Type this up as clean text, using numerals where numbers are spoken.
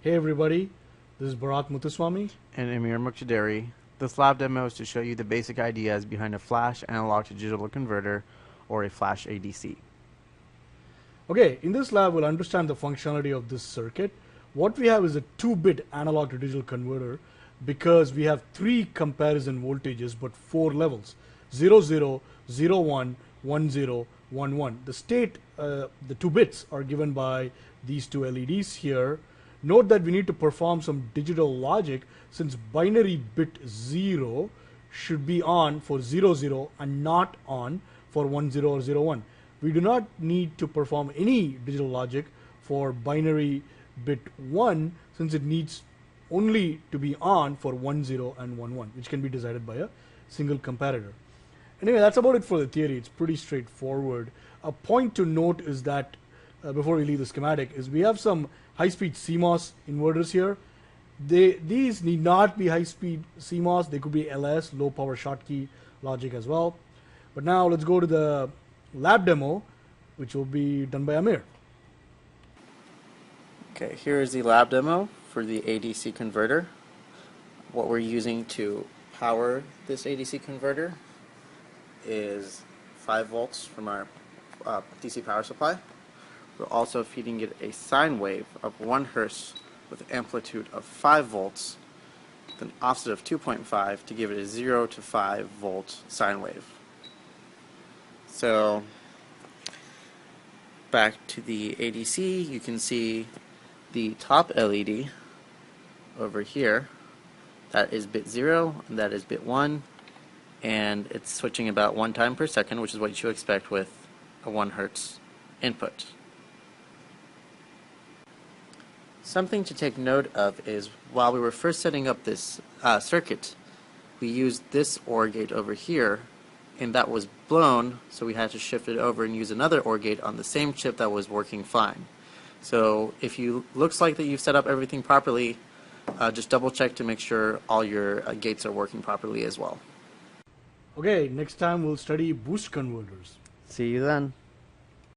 Hey everybody, this is Bharat Muthuswamy. And Amir Muqtadari. This lab demo is to show you the basic ideas behind a flash analog to digital converter, or a flash ADC. Okay, in this lab we'll understand the functionality of this circuit. What we have is a 2-bit analog to digital converter because we have 3 comparison voltages but 4 levels: 0, 0, 0, 1, 1, 0, 1, 1. The state, the 2 bits are given by these 2 LEDs here. Note that we need to perform some digital logic since binary bit 0 should be on for 0, 0 and not on for 1, 0 or 0, 1. We do not need to perform any digital logic for binary bit 1 since it needs only to be on for 1, 0 and 1, 1, which can be decided by a single comparator. Anyway, that's about it for the theory. It's pretty straightforward. A point to note is that before we leave the schematic is we have some high-speed CMOS inverters here. These need not be high-speed CMOS. They could be LS, low-power Schottky logic as well. But now let's go to the lab demo, which will be done by Amir. Okay, here is the lab demo for the ADC converter. What we're using to power this ADC converter is 5 volts from our DC power supply. We're also feeding it a sine wave of 1 hertz with an amplitude of 5 volts with an offset of 2.5 to give it a 0 to 5 volt sine wave. So back to the ADC, you can see the top LED over here. That is bit 0 and that is bit 1, and it's switching about 1 time per second, which is what you expect with a 1 hertz input. Something to take note of is while we were first setting up this circuit, we used this OR gate over here, and that was blown, so we had to shift it over and use another OR gate on the same chip that was working fine. So if you looks like that you've set up everything properly, just double check to make sure all your gates are working properly as well. Okay, next time we'll study boost converters. See you then.